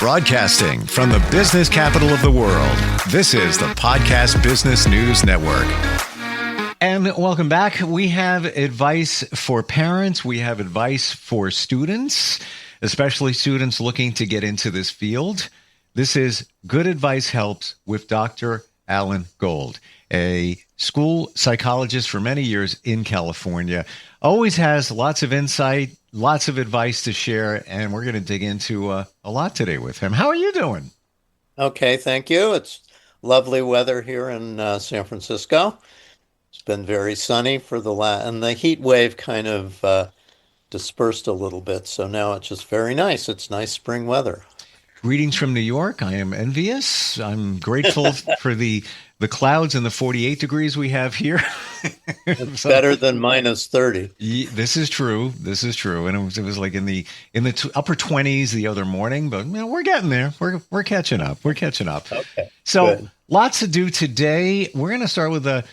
Broadcasting from the business capital of the world, this is the Podcast Business News Network. And welcome back. We have advice for parents. We have advice for students, especially students looking to get into this field. This is Good Advice Helps with Dr. Allan Gold, a school psychologist for many years in California. Always has lots of insight, lots of advice to share, and we're going to dig into a lot today with him. How are you doing? Okay, thank you. It's lovely weather here in San Francisco. It's been very sunny for and the heat wave kind of dispersed a little bit, so now it's just very nice. It's nice spring weather. Greetings from New York. I am envious. I'm grateful for the clouds and the 48 degrees we have here. It's better than minus 30. This is true. And it was like in the upper 20s the other morning, but we're getting there. We're catching up. Okay. So good. Lots to do today. We're going to start with a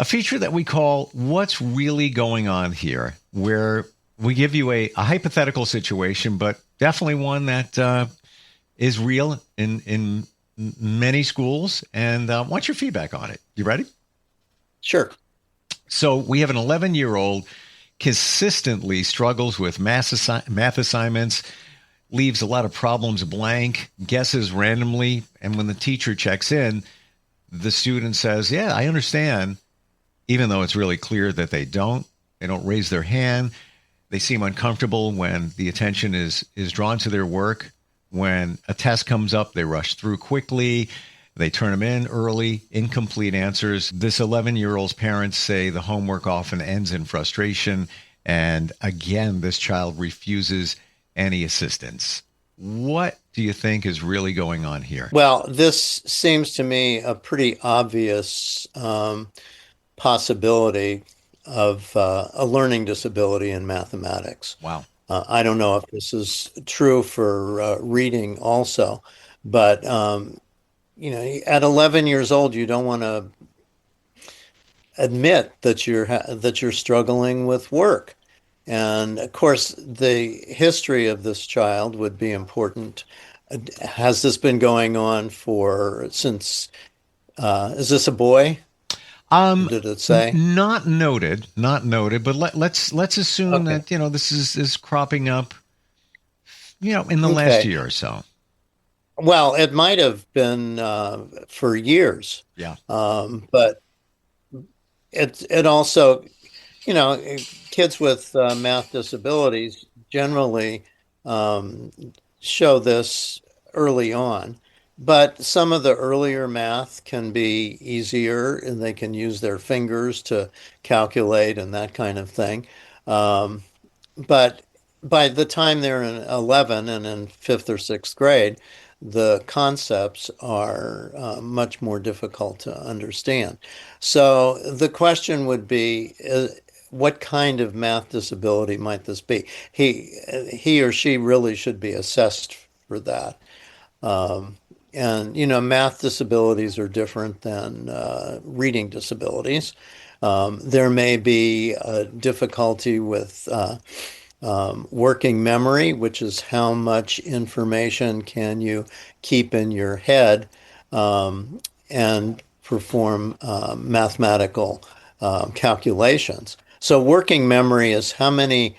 feature that we call What's Really Going On Here, where we give you a hypothetical situation, but definitely one that is real in many schools, and want your feedback on it. You ready? Sure. So we have an 11-year-old consistently struggles with math assignments, leaves a lot of problems blank, guesses randomly, and when the teacher checks in, the student says, yeah, I understand, even though it's really clear that they don't. They don't raise their hand. They seem uncomfortable when the attention is drawn to their work. When a test comes up, they rush through quickly. They turn them in early, incomplete answers. This 11-year-old's parents say the homework often ends in frustration. And again, this child refuses any assistance. What do you think is really going on here? Well, this seems to me a pretty obvious possibility of a learning disability in mathematics. Wow. I don't know if this is true for reading also, but at 11 years old, you don't want to admit that you're struggling with work. And of course, the history of this child would be important. Has this been going on since? Is this a boy? Did it say? Not noted, but let's assume that, this is cropping up, in the last year or so. Well, it might have been for years. Yeah. But it also, kids with math disabilities generally show this early on. But some of the earlier math can be easier, and they can use their fingers to calculate and that kind of thing. But by the time they're in 11 and in 5th or 6th grade, the concepts are much more difficult to understand. So the question would be, what kind of math disability might this be? He or she really should be assessed for that. And, math disabilities are different than reading disabilities. There may be a difficulty with working memory, which is how much information can you keep in your head and perform mathematical calculations. So working memory is how many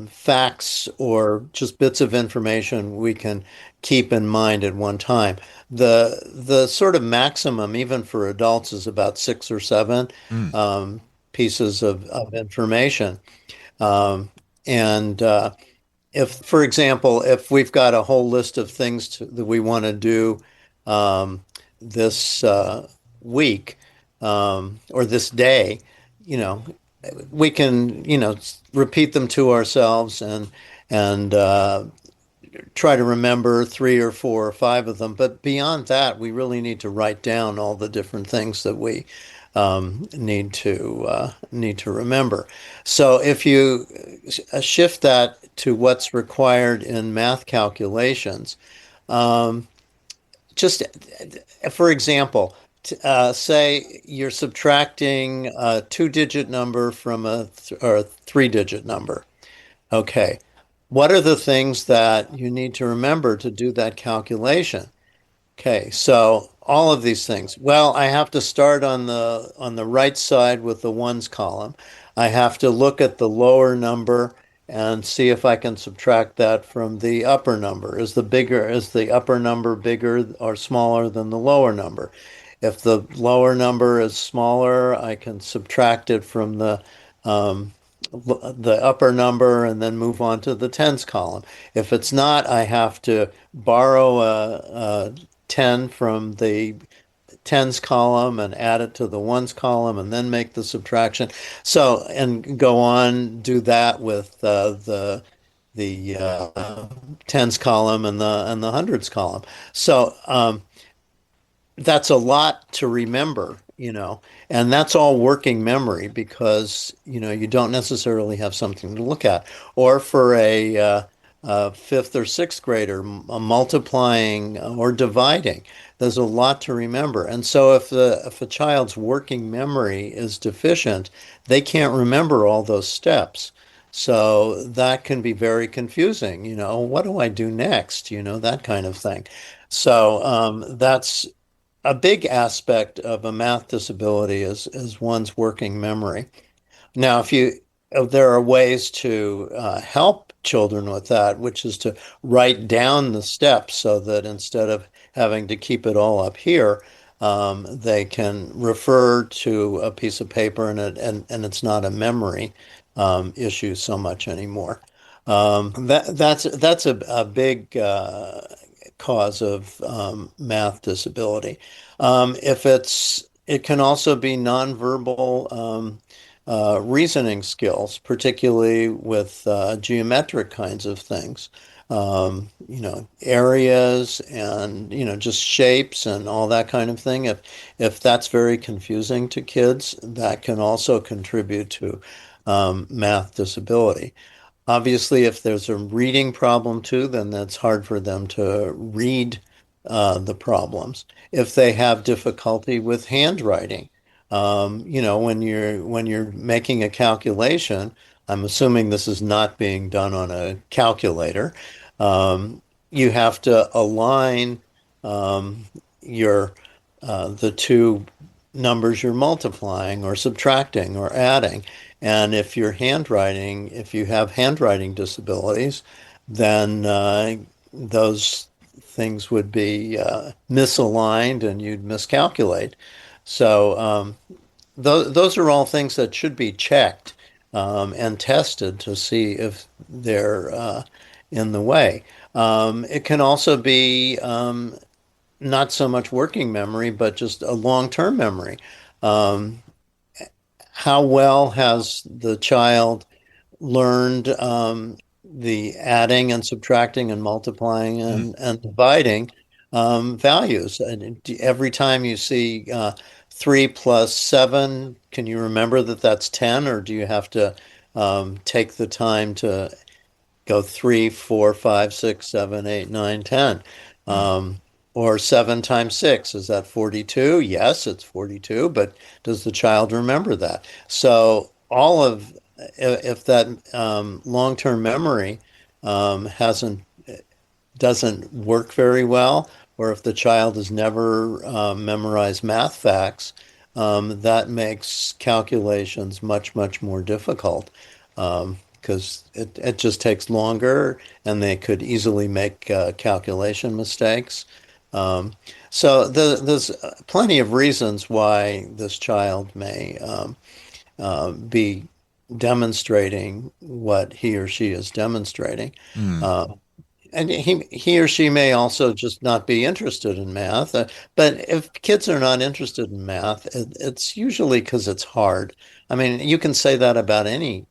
facts or just bits of information we can keep in mind at one time. The sort of maximum, even for adults, is about 6 or 7 pieces of information. And if, for example, if we've got a whole list of things that we want to do this week or this day, we can, repeat them to ourselves and try to remember 3 or 4 or 5 of them. But beyond that, we really need to write down all the different things that we need to remember. So if you shift that to what's required in math calculations, just for example, say you're subtracting a 2-digit number from a 3-digit number. Okay. What are the things that you need to remember to do that calculation? Okay, so all of these things. Well, I have to start on the right side with the ones column. I have to look at the lower number and see if I can subtract that from the upper number. Is the upper number bigger or smaller than the lower number? If the lower number is smaller, I can subtract it from um, the upper number and then move on to the tens column. If it's not, I have to borrow a 10 from the tens column and add it to the ones column and then make the subtraction. So, and go on, do that with the tens column and the hundreds column. So, that's a lot to remember, and that's all working memory because, you don't necessarily have something to look at. Or for a fifth or sixth grader, multiplying or dividing, there's a lot to remember. And so if a child's working memory is deficient, they can't remember all those steps. So that can be very confusing. What do I do next? That kind of thing. So that's a big aspect of a math disability is one's working memory. Now, there are ways to help children with that, which is to write down the steps so that instead of having to keep it all up here, they can refer to a piece of paper and it's not a memory issue so much anymore. That's a big cause of math disability. It can also be nonverbal reasoning skills, particularly with geometric kinds of things. Areas and, just shapes and all that kind of thing. If that's very confusing to kids, that can also contribute to math disability. Obviously, if there's a reading problem too, then that's hard for them to read the problems. If they have difficulty with handwriting, when you're making a calculation, I'm assuming this is not being done on a calculator. You have to align your the two numbers you're multiplying or subtracting or adding. And if you have handwriting disabilities, then those things would be misaligned and you'd miscalculate. So those are all things that should be checked and tested to see if they're in the way. It can also be not so much working memory, but just a long-term memory. Um, how well has the child learned the adding and subtracting and multiplying Mm. and dividing values? And every time you see 3 plus 7, can you remember that that's 10, or do you have to take the time to go 3, 4, 5, 6, 7, 8, 9, 10? Mm. Or 7 times 6, is that 42? Yes, it's 42, but does the child remember that? So if that long-term memory hasn't doesn't work very well, or if the child has never memorized math facts, that makes calculations much, much more difficult because it just takes longer and they could easily make calculation mistakes. Um, so there's plenty of reasons why this child may be demonstrating what he or she is demonstrating. Mm. Uh, and he or she may also just not be interested in math. But if kids are not interested in math, it's usually because it's hard. I mean, you can say that about any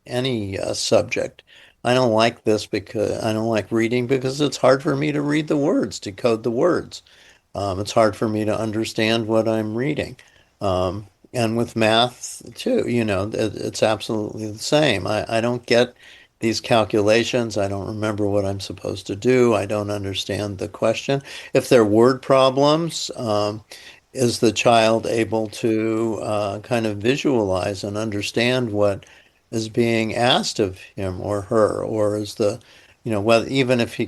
subject. I don't like this because I don't like reading because it's hard for me to read the words, decode the words. It's hard for me to understand what I'm reading. And with math too, it's absolutely the same. I don't get these calculations. I don't remember what I'm supposed to do. I don't understand the question. If they're word problems, is the child able to kind of visualize and understand what is being asked of him or her? Or is the whether even if he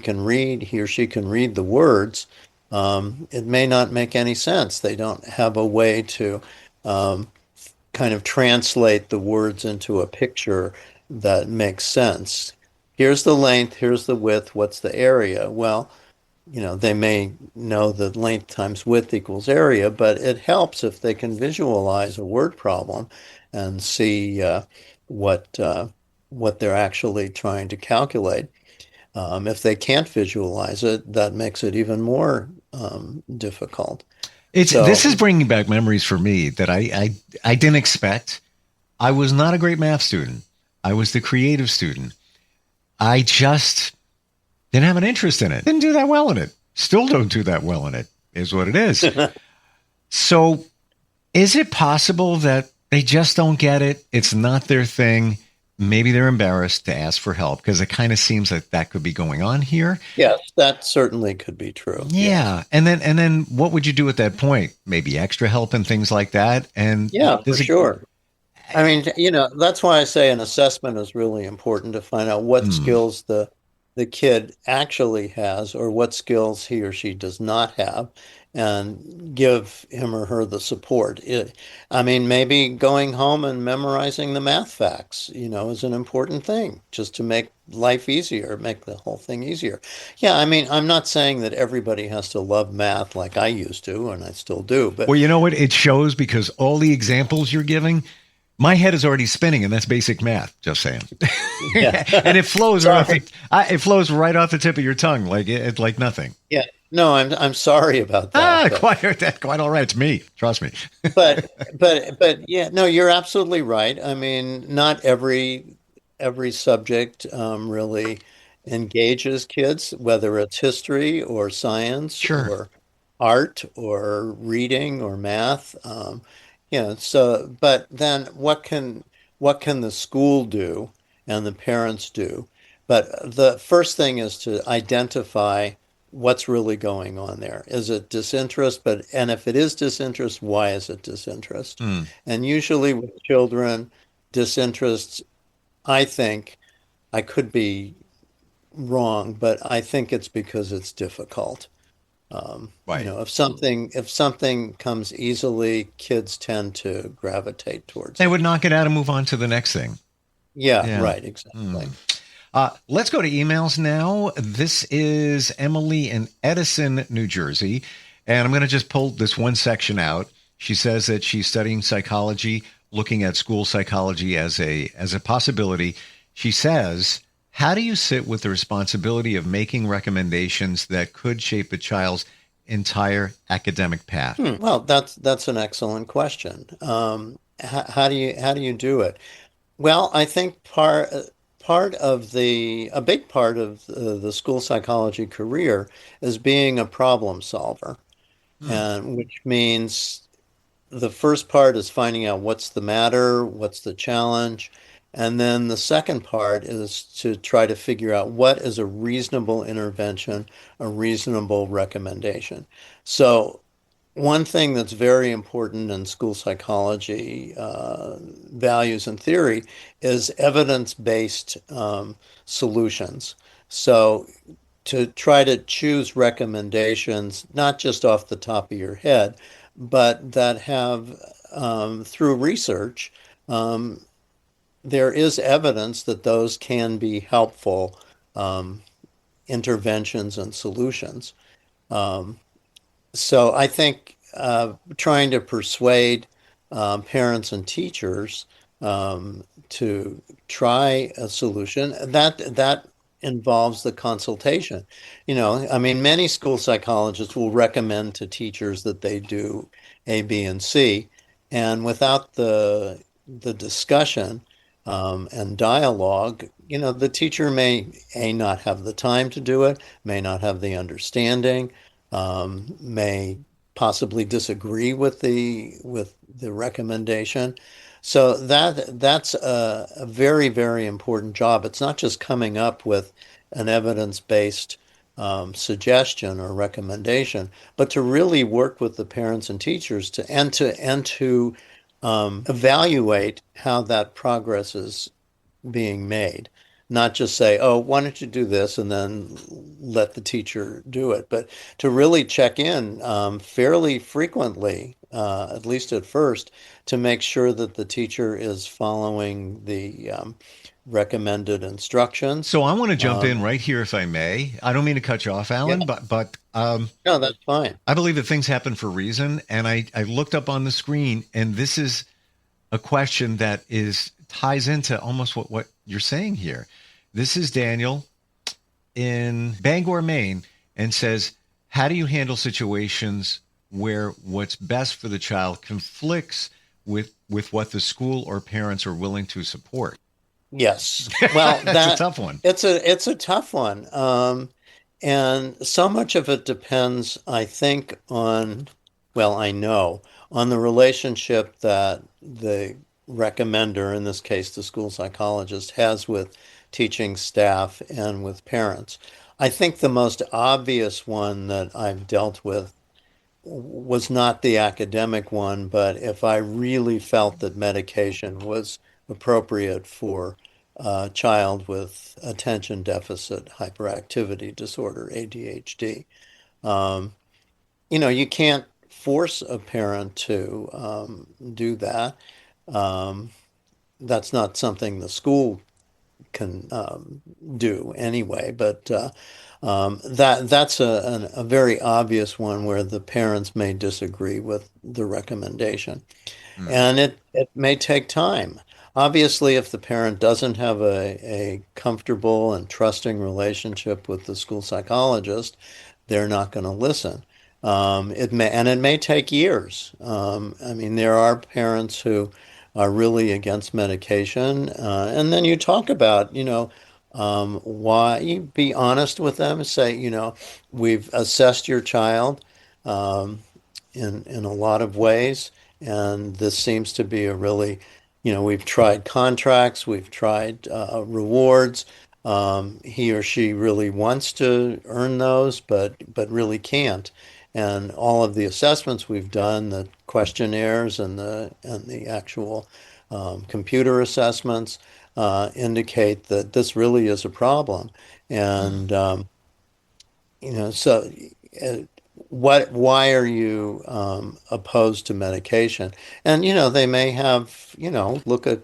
or she can read the words, it may not make any sense. They don't have a way to um, kind of translate the words into a picture that makes sense. Here's the length, here's the width, what's the area? Well, they may know that length times width equals area, but it helps if they can visualize a word problem and see what what they're actually trying to calculate. If they can't visualize it, that makes it even more difficult. This So, is bringing back memories for me that I didn't expect. I was not a great math student. I was the creative student. I just didn't have an interest in it. Didn't do that well in it. Still don't do that well in it, is what it is. So is it possible that they just don't get it? It's not their thing. Maybe they're embarrassed to ask for help because it kind of seems like that could be going on here. yes, that certainly could be true. Yes. Yeah. And then what would you do at that point? Maybe extra help and things like that. And Yeah, for does it sure. I mean, that's why I say an assessment is really important to find out what hmm, skills the kid actually has or what skills he or she does not have and give him or her the support. I mean, maybe going home and memorizing the math facts, is an important thing just to make life easier, make the whole thing easier. Yeah, I mean, I'm not saying that everybody has to love math like I used to, and I still do, but well, you know what? It shows because all the examples you're giving, my head is already spinning, and that's basic math. Just saying, yeah. and it flows right off Sorry. it flows right off the tip of your tongue, like like nothing. Yeah. No, I'm sorry about that, Ah, quite all right. It's me. Trust me. but yeah, no, you're absolutely right. I mean, not every subject really engages kids, whether it's history or science Sure. or art or reading or math. So but then what can the school do and the parents do? But the first thing is to identify what's really going on there. Is it disinterest? And if it is disinterest, why is it disinterest? Hmm. And usually with children, disinterest, I think, I could be wrong, but I think it's because it's difficult. Right. If something comes easily, kids tend to gravitate towards They it. would knock it out and move on to the next thing. Yeah, Yeah. right, Hmm. exactly. Let's go to emails now. This is Emily in Edison, New Jersey. And I'm going to just pull this one section out. She says that she's studying psychology, looking at school psychology as a possibility. She says, how do you sit with the responsibility of making recommendations that could shape a child's entire academic path? Well, that's an excellent question. How do you do it? Well, I think a big part of the school psychology career is being a problem solver, Hmm. and which means the first part is finding out what's the matter, what's the challenge, and then the second part is to try to figure out what is a reasonable intervention, a reasonable recommendation. So one thing that's very important in school psychology values and theory is evidence-based solutions. So to try to choose recommendations, not just off the top of your head, but that have, through research, um, there is evidence that those can be helpful um, interventions and solutions. Um, so I think trying to persuade parents and teachers to try a solution that involves the consultation. I mean, many school psychologists will recommend to teachers that they do A, B, and C, and without the discussion and dialogue, the teacher may A, not have the time to do it, may not have the understanding, may possibly disagree with the recommendation. So that's a very, very important job. It's not just coming up with an evidence-based suggestion or recommendation, but to really work with the parents and teachers to evaluate how that progress is being made. not just say, oh, why don't you do this and then let the teacher do it, but to really check in fairly frequently, at least at first, to make sure that the teacher is following the recommended instructions. So I want to jump in Um, right here, if I may. I don't mean to cut you off, yeah, Alan, but no, that's fine. I believe that things happen for a reason. And I looked up on the screen, and this is a question that is ties into almost what you're saying here. This is Daniel in Bangor, Maine, and says, how do you handle situations where what's best for the child conflicts with what the school or parents are willing to support? Yes. Well, That's a that tough one. it's a tough one. And so much of it depends, I think, on, well, I know, on the relationship that the recommender, in this case, the school psychologist, has with teaching staff and with parents. I think the most obvious one that I've dealt with was not the academic one, but if I really felt that medication was appropriate for a child with attention deficit hyperactivity disorder, ADHD. Um, you can't force a parent to do that. Um, that's not something the school can do anyway. But that's a very obvious one where the parents may disagree with the recommendation, Mm, and it may take time. Obviously, if the parent doesn't have a comfortable and trusting relationship with the school psychologist, they're not going to listen. It may take years. I mean, there are parents who are really against medication, and then you talk about, why you be honest with them and say, we've assessed your child um, in a lot of ways, and this seems to be a really, we've tried contracts, we've tried rewards. He or she really wants to earn those, but really can't. And all of the assessments we've done, the questionnaires and the actual computer assessments, indicate that this really is a problem. mm. And so uh, why are you opposed to medication? And they may have, look at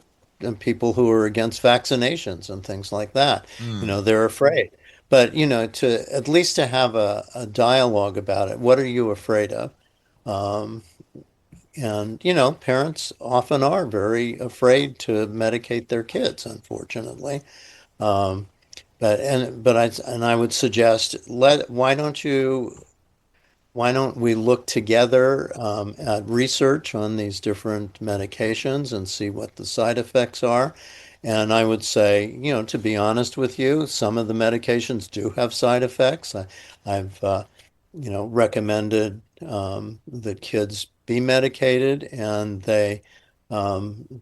people who are against vaccinations and things like that. Mm. They're afraid. But to at least to have a dialogue about it. What are you afraid of? Um, and parents often are very afraid to medicate their kids, unfortunately. Um, but I would suggest, why don't we look together at research on these different medications and see what the side effects are? And I would say, to be honest with you, some of the medications do have side effects. I've recommended that kids be medicated, and they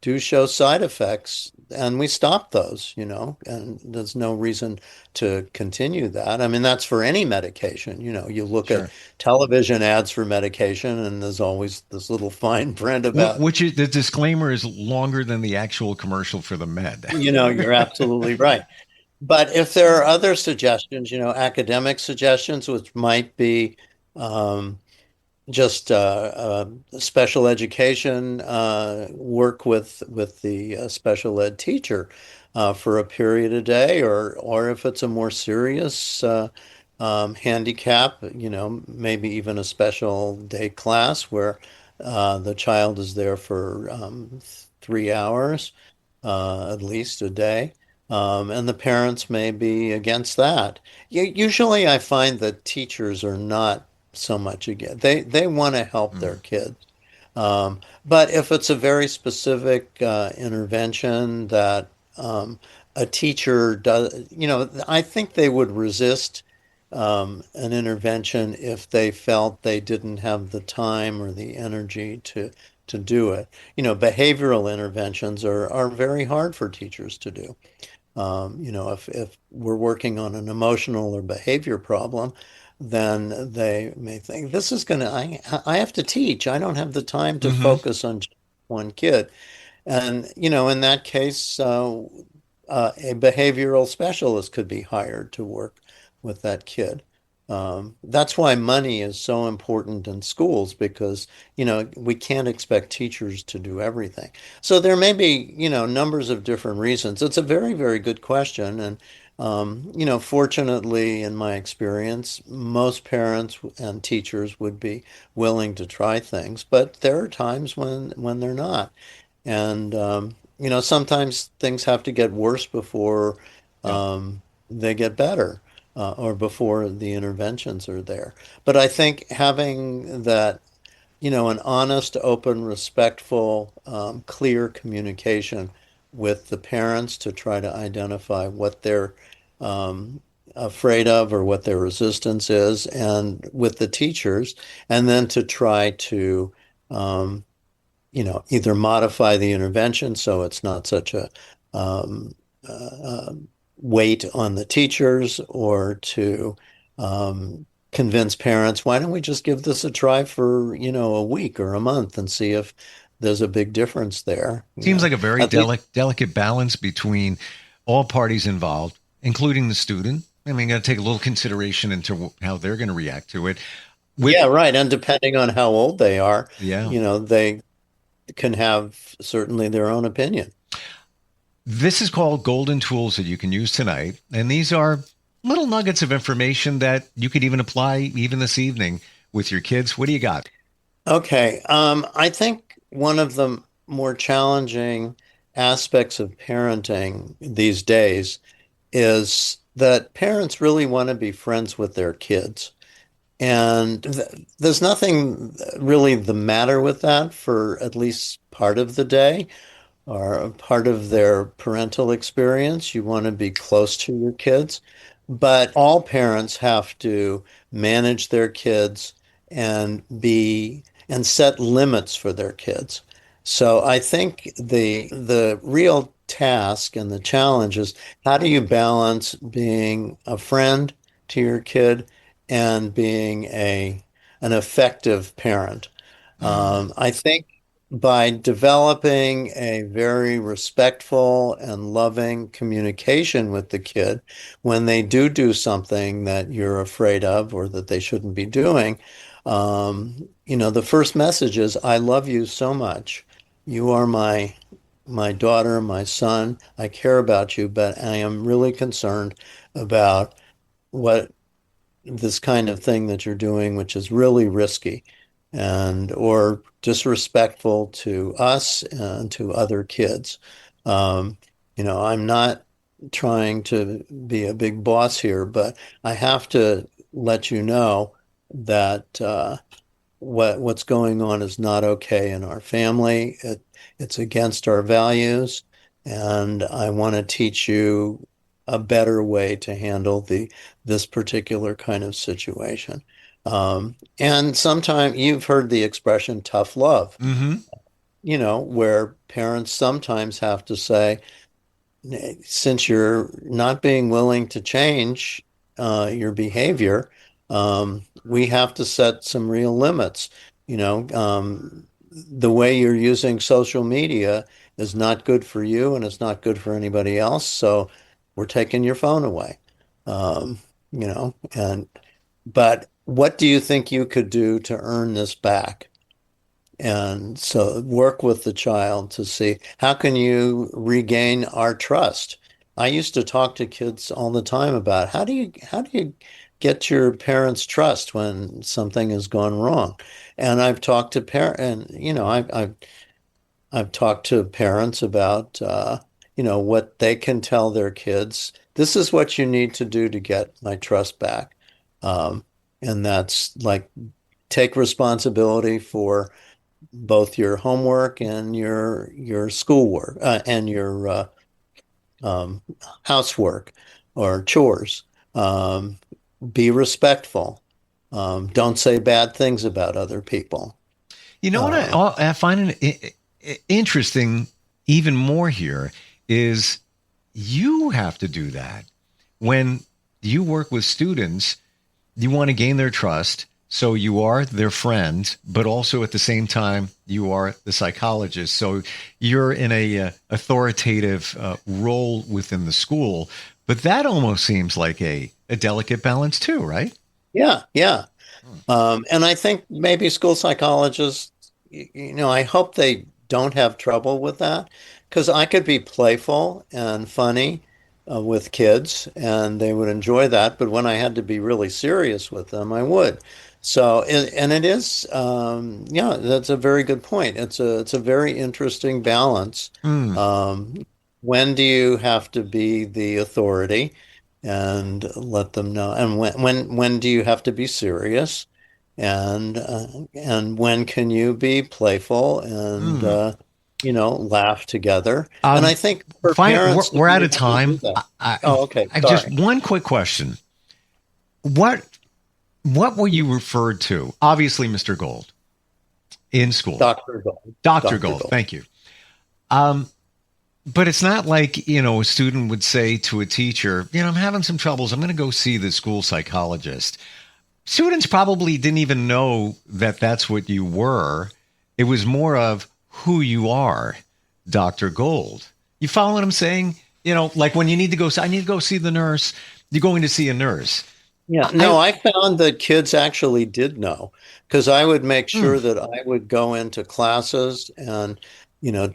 do show side effects, and we stop those, and there's no reason to continue that. I mean, that's for any medication. You look at Sure. television ads for medication, and there's always this little fine print about, Which is the disclaimer is longer than the actual commercial for the med. you're absolutely right. But if there are other suggestions, academic suggestions, which might be um, just special education, work with the special ed teacher for a period a day, or if it's a more serious handicap, maybe even a special day class where the child is there for 3 hours at least a day. And the parents may be against that. Usually, I find that teachers are not so much again. They want to help their Mm. kids. But if it's a very specific intervention that a teacher does, I think they would resist an intervention if they felt they didn't have the time or the energy to do it. Behavioral interventions are very hard for teachers to do. If we're working on an emotional or behavior problem, then they may think this is going to, I have to teach. I don't have the time to Hmm. focus on just one kid. And, in that case, a behavioral specialist could be hired to work with that kid. That's why money is so important in schools because, we can't expect teachers to do everything. So there may be, numbers of different reasons. It's a very, very good question. And, fortunately, in my experience, most parents and teachers would be willing to try things, but there are times when they're not. And, sometimes things have to get worse before Yeah. they get better, or before the interventions are there. But I think having that, an honest, open, respectful, clear communication with the parents to try to identify what they're afraid of or what their resistance is, and with the teachers, and then to try to um, either modify the intervention so it's not such a um, uh, weight on the teachers, or to convince parents, why don't we just give this a try for, a week or a month and see if there's a big difference there. Seems like a very At least, delicate balance between all parties involved, including the student. I mean, got to take a little consideration into how they're going to react to it. yeah, With right. And depending on how old they are, yeah, they can have certainly their own opinion. this is called Golden Tools that you can use tonight, and these are little nuggets of information that you could even apply even this evening with your kids. What do you got? Okay. I think one of the more challenging aspects of parenting these days is that parents really want to be friends with their kids. And there's nothing really the matter with that for at least part of the day or a part of their parental experience. You want to be close to your kids, but all parents have to manage their kids and set limits for their kids. So I think the real task and the challenge is, how do you balance being a friend to your kid and being an effective parent? Mm. I think by developing a very respectful and loving communication with the kid when they do something that you're afraid of or that they shouldn't be doing, the first message is, I love you so much. You are my daughter, my son. I care about you, but I am really concerned about what this kind of thing that you're doing, which is really risky and or disrespectful to us and to other kids. Um, I'm not trying to be a big boss here, but I have to let you know that what's going on is not okay in our family. It's against our values, and I want to teach you a better way to handle this particular kind of situation. And sometimes you've heard the expression tough love, Hmm. where parents sometimes have to say, since you're not being willing to change your behavior, we have to set some real limits. The way you're using social media is not good for you and it's not good for anybody else. So we're taking your phone away. Um, but what do you think you could do to earn this back? And so work with the child to see, how can you regain our trust? I used to talk to kids all the time about, how do you get your parents' trust when something has gone wrong? And I've talked to parents, and I've talked to parents about what they can tell their kids. This is what you need to do to get my trust back. Um, and that's like, take responsibility for both your homework and your schoolwork, and your um, housework or chores. Um, be respectful. Don't say bad things about other people. You know what Uh, I find interesting even more here is you have to do that when you work with students. You want to gain their trust. So you are their friend, but also at the same time, you are the psychologist. So you're in a authoritative role within the school, but that almost seems like a delicate balance too, right? Yeah, yeah. And I think maybe school psychologists, I hope they don't have trouble with that because I could be playful and funny with kids and they would enjoy that. But when I had to be really serious with them, I would. So, and it is, yeah, that's a very good point. It's a very interesting balance. Mm. When do you have to be the authority and let them know? And when do you have to be serious? And when can you be playful and Mm. laugh together? And I think for Fine, parents, we're out you of have to do time. that. I, Oh, okay. I just Sorry. one quick question. What what were you referred to? Obviously, Mr. Gold in school. Dr. Gold. Dr. Dr. Gold, Gold. thank you. But it's not like, a student would say to a teacher, I'm having some troubles. I'm going to go see the school psychologist. Students probably didn't even know that that's what you were. It was more of who you are, Dr. Gold. You follow what I'm saying? Like when you need to go, I need to go see the nurse. You're going to see a nurse. Yeah, no, I found that kids actually did know because I would make sure that I would go into classes and,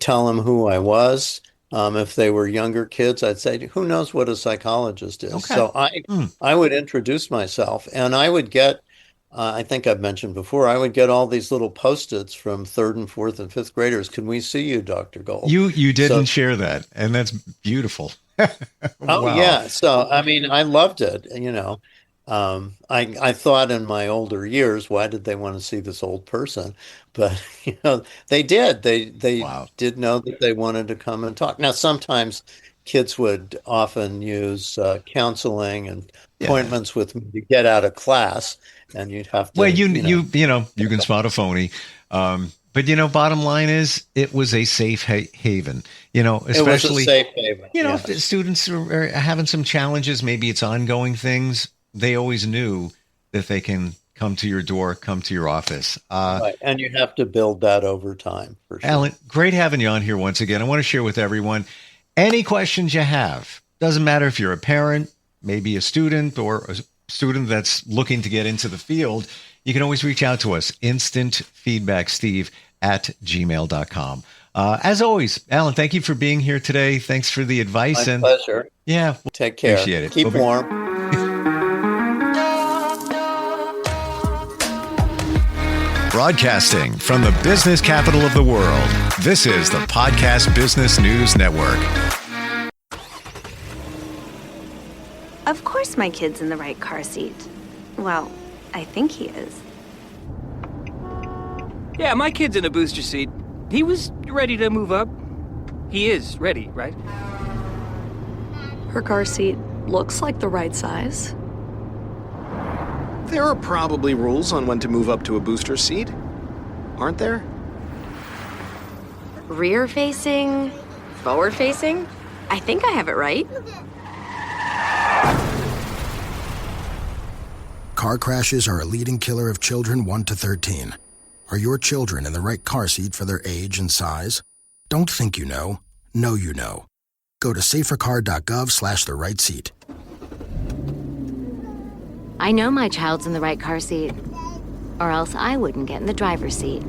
tell them who I was. If they were younger kids, I'd say, "Who knows what a psychologist is?" Okay. So I would introduce myself, and I would get, I think I've mentioned before, I would get all these little post-its from third and fourth and fifth graders. Can we see you, Dr. Gold? You So, didn't share that, and that's beautiful. oh Wow. yeah. So I mean, I loved it. I thought in my older years, why did they want to see this old person? But they did. They Wow. did know that they wanted to come and talk. Now, sometimes kids would often use counseling and Yeah. appointments with me to get out of class, and you'd have Well, to, you can spot a phony. But bottom line is it was a safe haven, it was a especially, safe haven. if the Yes. students are having some challenges, maybe it's ongoing things. They always knew that they can come to your door, come to your office. Right. And you have to build that over time for sure. Alan, great having you on here once again. I want to share with everyone any questions you have. Doesn't matter if you're a parent, maybe a student, or a student that's looking to get into the field. You can always reach out to us, instantfeedbacksteve@gmail.com. As always, Alan, thank you for being here today. Thanks for the My advice. And pleasure. yeah, Take care. appreciate it. Keep Bye-bye. warm. Broadcasting from the business capital of the world, this is the Podcast Business News Network. Of course my kid's in the right car seat. Well, I think he is. Yeah, my kid's in a booster seat. He was ready to move up. He is ready, right? Her car seat looks like the right size. There are probably rules on when to move up to a booster seat, aren't there? Rear facing, forward facing? I think I have it right. Car crashes are a leading killer of children 1 to 13. Are your children in the right car seat for their age and size? Don't think you know you know. Go to safercar.gov/the right seat. I know my child's in the right car seat, or else I wouldn't get in the driver's seat.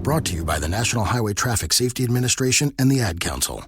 Brought to you by the National Highway Traffic Safety Administration and the Ad Council.